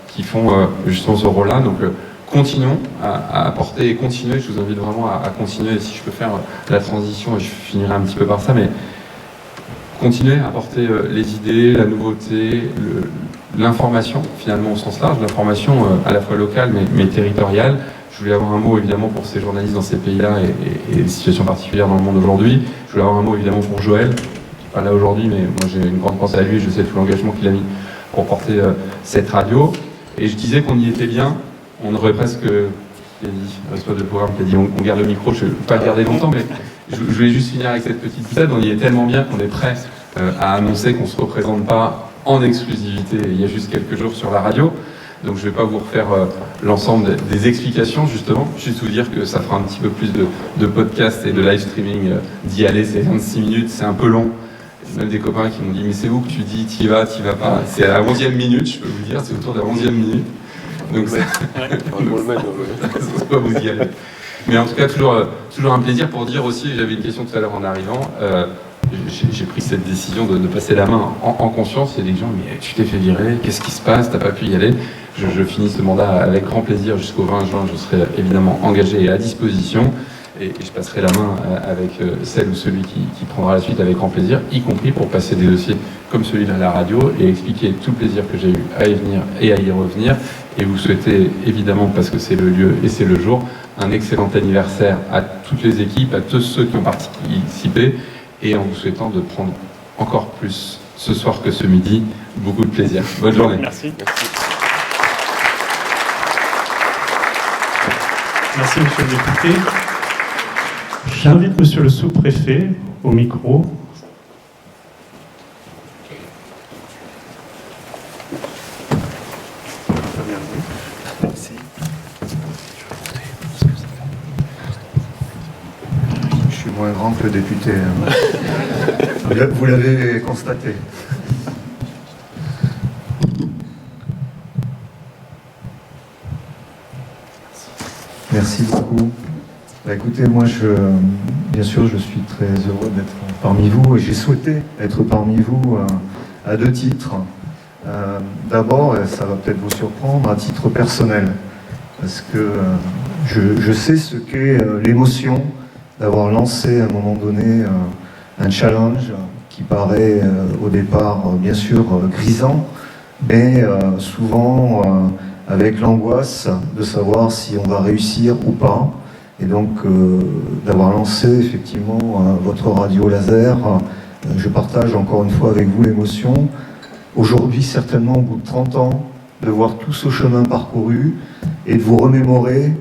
qui font justement ce rôle-là. Donc continuons à apporter et continuer. Je vous invite vraiment à continuer. Et si je peux faire la transition, et je finirai un petit peu par ça, mais continuer à apporter les idées, la nouveauté, l'information, finalement au sens large, l'information à la fois locale mais territoriale. Je voulais avoir un mot évidemment pour ces journalistes dans ces pays-là et les situations particulières dans le monde aujourd'hui. Je voulais avoir un mot évidemment pour Joël, qui n'est pas là aujourd'hui, mais moi j'ai une grande pensée à lui. Je sais tout l'engagement qu'il a mis pour porter cette radio. Et je disais qu'on y était bien. On aurait presque, il a dit, responsable de programme qui a dit on garde le micro, je ne vais pas le garder longtemps, mais je voulais juste finir avec cette petite boutade. On y est tellement bien qu'on est prêt à annoncer qu'on ne se représente pas en exclusivité il y a juste quelques jours sur la radio. Donc je ne vais pas vous refaire l'ensemble des explications, justement, juste vous dire que ça fera un petit peu plus de podcast et de live streaming d'y aller. C'est 26 minutes, c'est un peu long. Même des copains qui m'ont dit mais c'est où que tu dis t'y vas pas. C'est à la 11e minute, je peux vous dire, c'est autour de la 11e minute. Donc c'est pas vous y allez. Mais en tout cas, toujours un plaisir. Pour dire aussi, j'avais une question tout à l'heure en arrivant, j'ai pris cette décision de passer la main en conscience. Il y a des gens, mais tu t'es fait virer, qu'est-ce qui se passe, t'as pas pu y aller. Je finis ce mandat avec grand plaisir jusqu'au 20 juin, je serai évidemment engagé et à disposition. Et je passerai la main avec celle ou celui qui prendra la suite avec grand plaisir, y compris pour passer des dossiers comme celui-là à la radio et expliquer tout le plaisir que j'ai eu à y venir et à y revenir. Et vous souhaitez évidemment, parce que c'est le lieu et c'est le jour, un excellent anniversaire à toutes les équipes, à tous ceux qui ont participé, et en vous souhaitant de prendre encore plus ce soir que ce midi. Beaucoup de plaisir. Bonne journée. Merci. Merci, monsieur le député. J'invite monsieur le sous-préfet au micro. Merci. Je suis moins grand que le député. Vous l'avez constaté. Merci beaucoup. Écoutez, moi, bien sûr, je suis très heureux d'être parmi vous et j'ai souhaité être parmi vous à 2 titres. D'abord, et ça va peut-être vous surprendre, à titre personnel, parce que je sais ce qu'est l'émotion d'avoir lancé à un moment donné un challenge qui paraît au départ, bien sûr, grisant, mais souvent avec l'angoisse de savoir si on va réussir ou pas. Et donc, d'avoir lancé effectivement votre radio laser, je partage encore une fois avec vous l'émotion. Aujourd'hui, certainement au bout de 30 ans, de voir tout ce chemin parcouru et de vous remémorer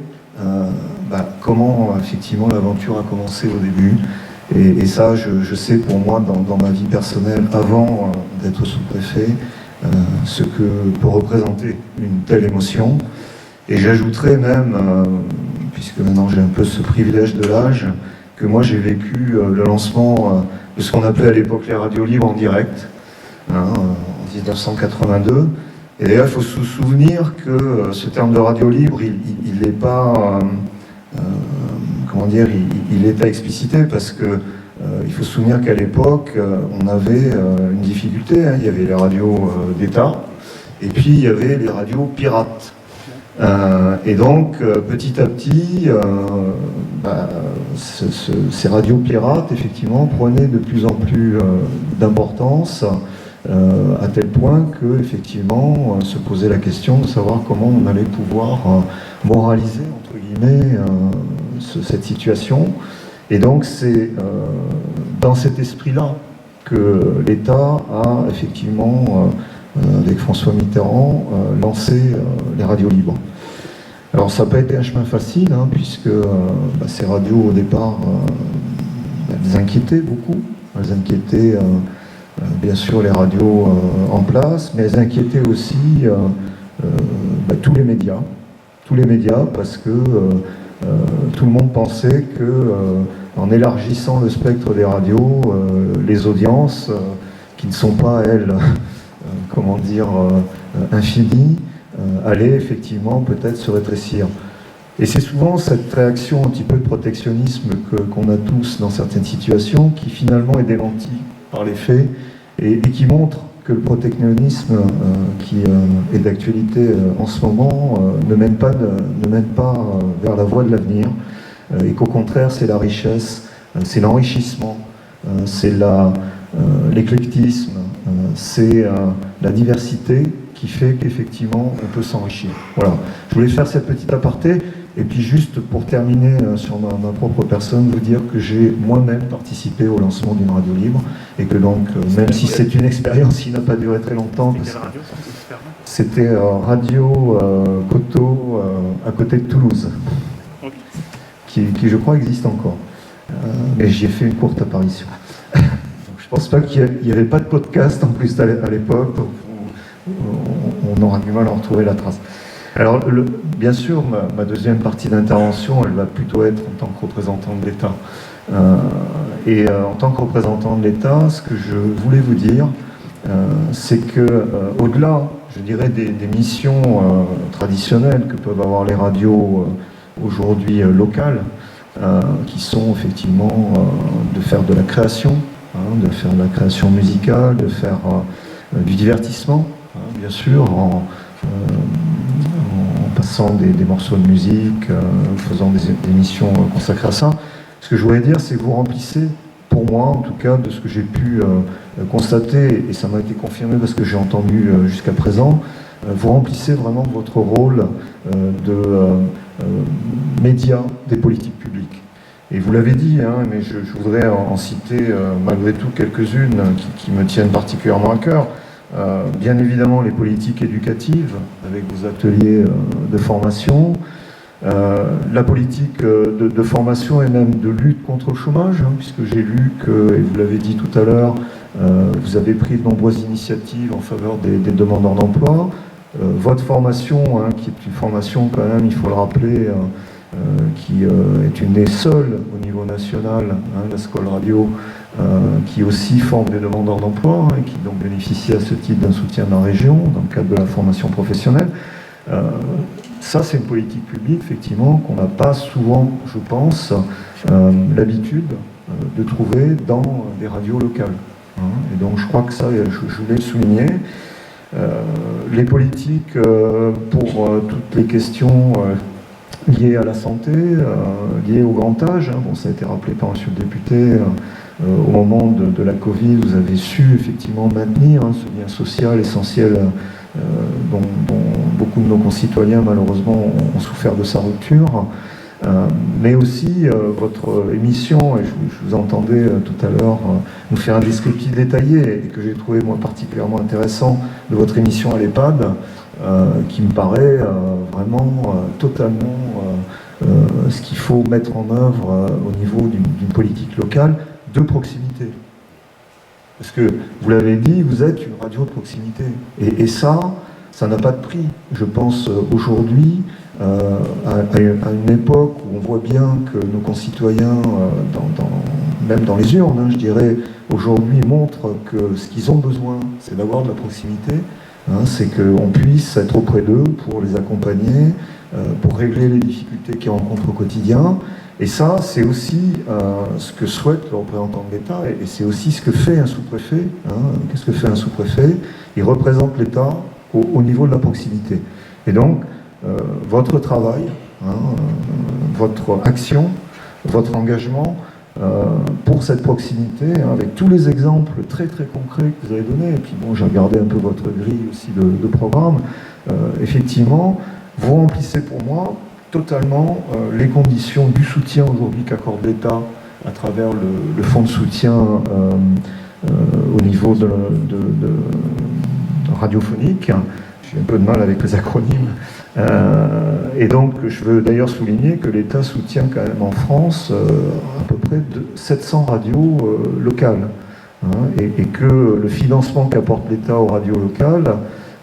comment effectivement l'aventure a commencé au début. Et ça, je sais pour moi, dans ma vie personnelle, avant d'être sous-préfet, ce que peut représenter une telle émotion. Et j'ajouterais même, puisque maintenant j'ai un peu ce privilège de l'âge, que moi j'ai vécu le lancement de ce qu'on appelait à l'époque les radios libres en direct, en 1982. Et d'ailleurs, il faut se souvenir que ce terme de radio libre, il n'est pas, il est à expliciter, parce que il faut se souvenir qu'à l'époque, on avait une difficulté. Il y avait les radios d'État, et puis il y avait les radios pirates. Et donc, petit à petit, ces radios pirates, effectivement, prenaient de plus en plus d'importance, à tel point que, effectivement, se posait la question de savoir comment on allait pouvoir moraliser, entre guillemets, cette situation. Et donc, c'est dans cet esprit-là que l'État a, effectivement, avec François Mitterrand, lancé les radios libres. Alors ça n'a pas été un chemin facile, puisque ces radios au départ, elles inquiétaient beaucoup. Elles inquiétaient bien sûr les radios en place, mais elles inquiétaient aussi tous les médias. Tous les médias, parce que tout le monde pensait que en élargissant le spectre des radios, les audiences, qui ne sont pas, elles, infinies, allaient effectivement peut-être se rétrécir. Et c'est souvent cette réaction un petit peu de protectionnisme qu'on a tous dans certaines situations qui finalement est démentie par les faits et qui montre que le protectionnisme qui est d'actualité en ce moment ne mène pas vers la voie de l'avenir, et qu'au contraire c'est la richesse, c'est l'enrichissement, c'est l'éclectisme, c'est la diversité qui fait qu'effectivement on peut s'enrichir. Voilà, je voulais faire cette petite aparté, et puis juste pour terminer sur ma propre personne, vous dire que j'ai moi-même participé au lancement d'une radio libre, et que donc, même si c'est une expérience qui n'a pas duré très longtemps, c'était Radio Coteau, à côté de Toulouse, qui je crois existe encore, mais j'y ai fait une courte apparition. Je pense pas qu'il n'y avait pas de podcast en plus à l'époque, donc on aura du mal à en retrouver la trace. Alors, bien sûr, ma deuxième partie d'intervention, elle va plutôt être en tant que représentant de l'État. En tant que représentant de l'État, ce que je voulais vous dire, c'est que au-delà, je dirais, des missions traditionnelles que peuvent avoir les radios aujourd'hui locales, qui sont effectivement de faire de la création, de faire de la création musicale, de faire du divertissement, bien sûr, en passant des morceaux de musique, faisant des émissions consacrées à ça. Ce que je voudrais dire, c'est que vous remplissez, pour moi en tout cas, de ce que j'ai pu constater, et ça m'a été confirmé parce que j'ai entendu jusqu'à présent, vous remplissez vraiment votre rôle de média des politiques publiques. Et vous l'avez dit, mais je voudrais en citer malgré tout quelques-unes qui me tiennent particulièrement à cœur. Bien évidemment les politiques éducatives avec vos ateliers de formation, la politique de formation et même de lutte contre le chômage, puisque j'ai lu que, et vous l'avez dit tout à l'heure, vous avez pris de nombreuses initiatives en faveur des demandeurs d'emploi. Votre formation, qui est une formation quand même, il faut le rappeler, qui est une des seules au niveau national, la Scole Radio, qui aussi forme des demandeurs d'emploi, et qui donc bénéficie à ce titre d'un soutien de la région dans le cadre de la formation professionnelle. Ça, c'est une politique publique, effectivement, qu'on n'a pas souvent, je pense, l'habitude de trouver dans des radios locales. Et donc, je crois que ça, je voulais le souligner. Les politiques pour toutes les questions liées à la santé, liées au grand âge, bon, ça a été rappelé par M. le député, au moment de la Covid, vous avez su effectivement maintenir ce lien social essentiel dont beaucoup de nos concitoyens malheureusement ont souffert de sa rupture. Mais aussi votre émission, et je vous entendais tout à l'heure nous faire un descriptif détaillé, et que j'ai trouvé moi particulièrement intéressant de votre émission à l'EHPAD, qui me paraît vraiment totalement ce qu'il faut mettre en œuvre au niveau d'une politique locale de proximité. Parce que, vous l'avez dit, vous êtes une radio de proximité. Et ça n'a pas de prix. Je pense aujourd'hui, à une époque où on voit bien que nos concitoyens, même dans les urnes, je dirais, aujourd'hui montrent que ce qu'ils ont besoin, c'est d'avoir de la proximité. C'est qu'on puisse être auprès d'eux pour les accompagner, pour régler les difficultés qu'ils rencontrent au quotidien. Et ça, c'est aussi ce que souhaite le représentant de l'État, et c'est aussi ce que fait un sous-préfet. Qu'est-ce que fait un sous-préfet? Il représente l'État au niveau de la proximité. Et donc, votre travail, votre action, votre engagement pour cette proximité, avec tous les exemples très très concrets que vous avez donnés, et puis bon, j'ai regardé un peu votre grille aussi de programme, effectivement, vous remplissez pour moi totalement les conditions du soutien aujourd'hui qu'accorde l'État à travers le fonds de soutien au niveau de radiophonique. J'ai un peu de mal avec les acronymes. Et donc, je veux d'ailleurs souligner que l'État soutient quand même en France à peu près 700 radios locales. Et que le financement qu'apporte l'État aux radios locales,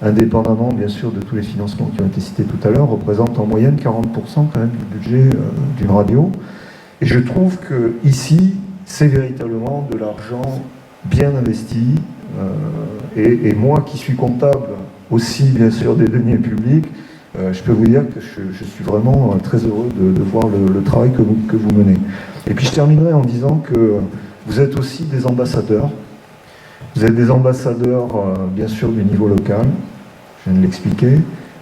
indépendamment bien sûr de tous les financements qui ont été cités tout à l'heure, représente en moyenne 40% quand même du budget d'une radio. Et je trouve que ici, c'est véritablement de l'argent bien investi. Et moi qui suis comptable aussi bien sûr des deniers publics, je peux vous dire que je suis vraiment très heureux de voir le travail que vous menez. Et puis je terminerai en disant que vous êtes aussi des ambassadeurs. Vous êtes des ambassadeurs bien sûr du niveau local, je viens de l'expliquer,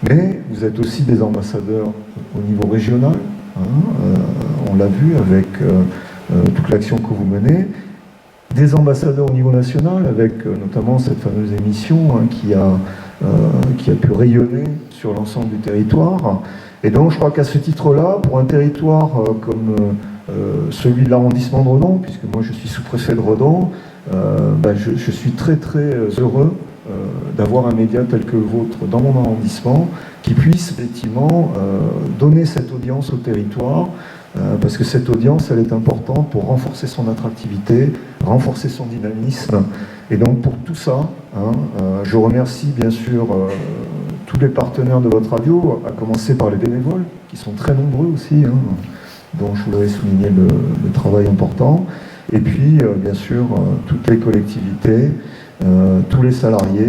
mais vous êtes aussi des ambassadeurs au niveau régional. On l'a vu avec toute l'action que vous menez. Des ambassadeurs au niveau national, avec notamment cette fameuse émission qui a pu rayonner sur l'ensemble du territoire. Et donc je crois qu'à ce titre-là, pour un territoire comme celui de l'arrondissement de Redon, puisque moi je suis sous-préfet de Redon, je suis très très heureux d'avoir un média tel que le vôtre dans mon arrondissement, qui puisse effectivement donner cette audience au territoire, parce que cette audience, elle est importante pour renforcer son attractivité, renforcer son dynamisme. Et donc pour tout ça, je remercie bien sûr tous les partenaires de votre radio, à commencer par les bénévoles, qui sont très nombreux aussi, dont je voudrais souligner le travail important. Et puis bien sûr toutes les collectivités, tous les salariés,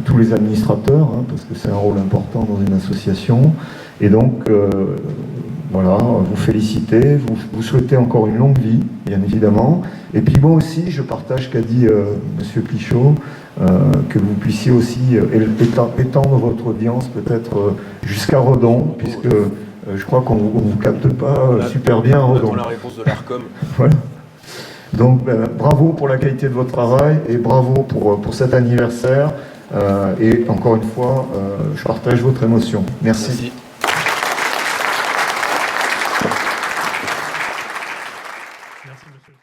tous les administrateurs, parce que c'est un rôle important dans une association. Et donc voilà, vous féliciter, vous souhaitez encore une longue vie, bien évidemment. Et puis moi aussi, je partage ce qu'a dit M. Pichot, que vous puissiez aussi étendre votre audience peut-être jusqu'à Redon, puisque je crois qu'on ne vous capte pas super bien à Redon. On attend la réponse de l'ARCOM. Voilà. Donc bravo pour la qualité de votre travail et bravo pour cet anniversaire. Et encore une fois, je partage votre émotion. Merci. Merci. Merci, monsieur.